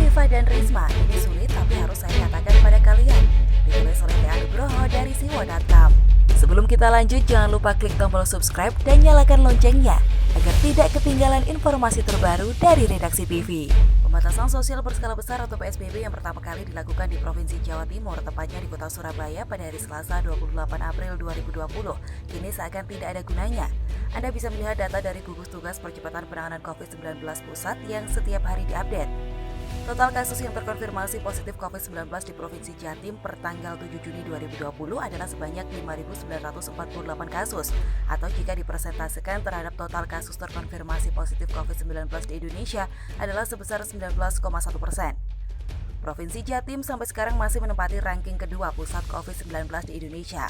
Hovifa dan Risma, ini sulit tapi harus saya katakan pada kalian. Ditulis oleh Tia Nugroho dari siwo.com. Sebelum kita lanjut, jangan lupa klik tombol subscribe dan nyalakan loncengnya agar tidak ketinggalan informasi terbaru dari Redaksi TV. Pembatasan sosial berskala besar atau PSBB yang pertama kali dilakukan di Provinsi Jawa Timur, tepatnya di Kota Surabaya pada hari Selasa 28 April 2020, kini seakan tidak ada gunanya. Anda bisa melihat data dari gugus tugas percepatan penanganan COVID-19 pusat yang setiap hari diupdate. Total kasus yang terkonfirmasi positif COVID-19 di Provinsi Jatim per tanggal 7 Juni 2020 adalah sebanyak 5.948 kasus, atau jika dipresentasikan terhadap total kasus terkonfirmasi positif COVID-19 di Indonesia adalah sebesar 19,1%. Provinsi Jatim sampai sekarang masih menempati ranking kedua pusat COVID-19 di Indonesia.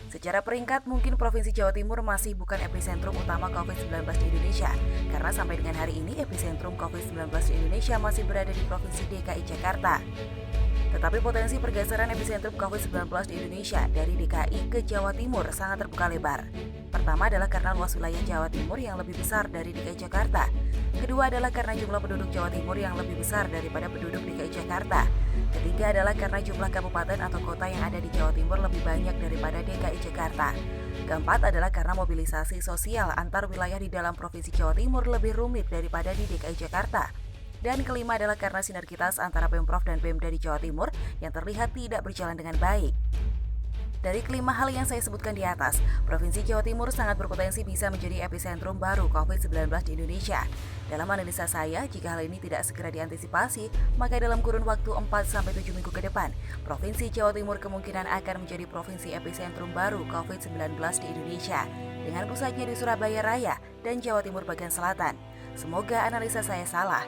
Secara peringkat, mungkin Provinsi Jawa Timur masih bukan epicentrum utama COVID-19 di Indonesia, karena sampai dengan hari ini epicentrum COVID-19 di Indonesia masih berada di Provinsi DKI Jakarta. Tetapi potensi pergeseran epicentrum COVID-19 di Indonesia dari DKI ke Jawa Timur sangat terbuka lebar. Pertama adalah karena luas wilayah Jawa Timur yang lebih besar dari DKI Jakarta. Kedua adalah karena jumlah penduduk Jawa Timur yang lebih besar daripada penduduk DKI Jakarta. Ketiga adalah karena jumlah kabupaten atau kota yang ada di Jawa Timur lebih banyak daripada DKI Jakarta. Keempat adalah karena mobilisasi sosial antar wilayah di dalam Provinsi Jawa Timur lebih rumit daripada di DKI Jakarta. Dan kelima adalah karena sinergitas antara Pemprov dan Pemda di Jawa Timur yang terlihat tidak berjalan dengan baik. Dari kelima hal yang saya sebutkan di atas, Provinsi Jawa Timur sangat berpotensi bisa menjadi epicentrum baru COVID-19 di Indonesia. Dalam analisa saya, jika hal ini tidak segera diantisipasi, maka dalam kurun waktu 4-7 minggu ke depan, Provinsi Jawa Timur kemungkinan akan menjadi provinsi epicentrum baru COVID-19 di Indonesia, dengan pusatnya di Surabaya Raya dan Jawa Timur bagian selatan. Semoga analisa saya salah.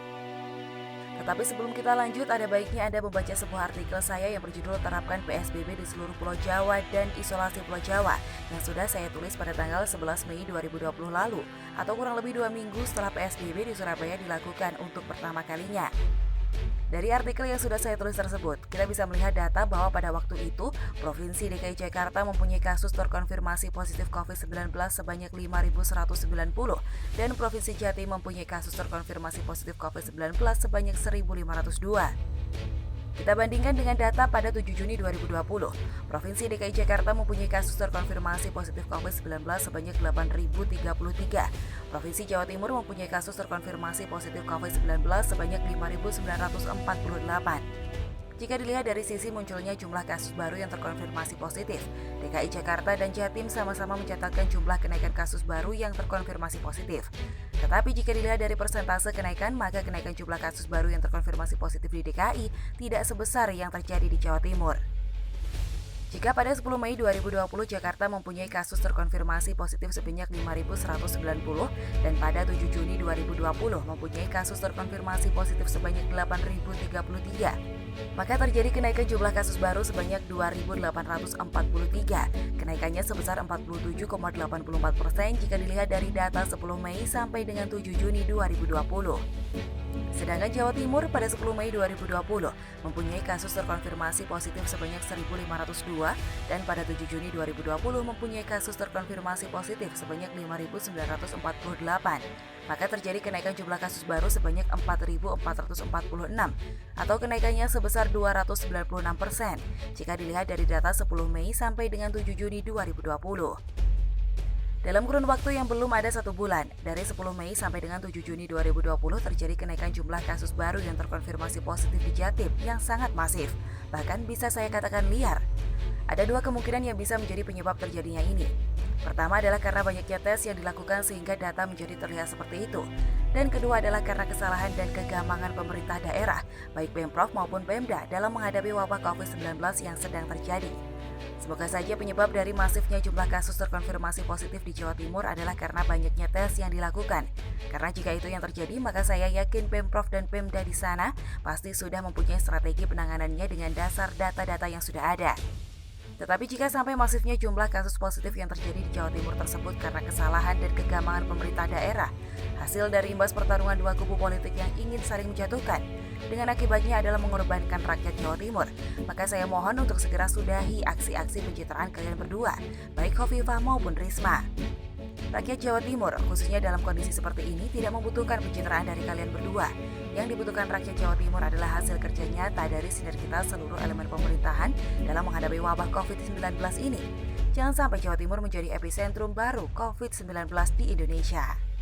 Tetapi sebelum kita lanjut, ada baiknya Anda membaca sebuah artikel saya yang berjudul Terapkan PSBB di seluruh Pulau Jawa dan Isolasi Pulau Jawa yang sudah saya tulis pada tanggal 11 Mei 2020 lalu, atau kurang lebih 2 minggu setelah PSBB di Surabaya dilakukan untuk pertama kalinya. Dari artikel yang sudah saya tulis tersebut, kita bisa melihat data bahwa pada waktu itu, Provinsi DKI Jakarta mempunyai kasus terkonfirmasi positif COVID-19 sebanyak 5.190 dan Provinsi Jatim mempunyai kasus terkonfirmasi positif COVID-19 sebanyak 1.502. Kita bandingkan dengan data pada 7 Juni 2020, Provinsi DKI Jakarta mempunyai kasus terkonfirmasi positif COVID-19 sebanyak 8.033. Provinsi Jawa Timur mempunyai kasus terkonfirmasi positif COVID-19 sebanyak 5.948. Jika dilihat dari sisi munculnya jumlah kasus baru yang terkonfirmasi positif, DKI Jakarta dan Jatim sama-sama mencatatkan jumlah kenaikan kasus baru yang terkonfirmasi positif. Tetapi jika dilihat dari persentase kenaikan, maka kenaikan jumlah kasus baru yang terkonfirmasi positif di DKI tidak sebesar yang terjadi di Jawa Timur. Jika pada 10 Mei 2020 Jakarta mempunyai kasus terkonfirmasi positif sebanyak 5.190 dan pada 7 Juni 2020 mempunyai kasus terkonfirmasi positif sebanyak 8.033, maka terjadi kenaikan jumlah kasus baru sebanyak 2.843. Kenaikannya sebesar 47,84% jika dilihat dari data 10 Mei sampai dengan 7 Juni 2020. Sedangkan Jawa Timur pada 10 Mei 2020 mempunyai kasus terkonfirmasi positif sebanyak 1.502 dan pada 7 Juni 2020 mempunyai kasus terkonfirmasi positif sebanyak 5.948. Maka terjadi kenaikan jumlah kasus baru sebanyak 4.446 atau kenaikannya sebesar 296% jika dilihat dari data 10 Mei sampai dengan 7 Juni 2020. Dalam kurun waktu yang belum ada 1 bulan, dari 10 Mei sampai dengan 7 Juni 2020 terjadi kenaikan jumlah kasus baru yang terkonfirmasi positif di Jatim yang sangat masif, bahkan bisa saya katakan liar. Ada dua kemungkinan yang bisa menjadi penyebab terjadinya ini. Pertama adalah karena banyaknya tes yang dilakukan sehingga data menjadi terlihat seperti itu. Dan kedua adalah karena kesalahan dan kegampangan pemerintah daerah, baik Pemprov maupun Pemda dalam menghadapi wabah COVID-19 yang sedang terjadi. Semoga saja penyebab dari masifnya jumlah kasus terkonfirmasi positif di Jawa Timur adalah karena banyaknya tes yang dilakukan. Karena jika itu yang terjadi, maka saya yakin Pemprov dan Pemda di sana pasti sudah mempunyai strategi penanganannya dengan dasar data-data yang sudah ada. Tetapi jika sampai masifnya jumlah kasus positif yang terjadi di Jawa Timur tersebut karena kesalahan dan kegampangan pemerintah daerah, hasil dari imbas pertarungan dua kubu politik yang ingin saling menjatuhkan, dengan akibatnya adalah mengorbankan rakyat Jawa Timur, maka saya mohon untuk segera sudahi aksi-aksi pencitraan kalian berdua, baik Hovifa maupun Risma. Rakyat Jawa Timur, khususnya dalam kondisi seperti ini, tidak membutuhkan pencitraan dari kalian berdua. Yang dibutuhkan rakyat Jawa Timur adalah hasil kerja nyata dari sinergitas seluruh elemen pemerintahan dalam menghadapi wabah COVID-19 ini. Jangan sampai Jawa Timur menjadi epicentrum baru COVID-19 di Indonesia.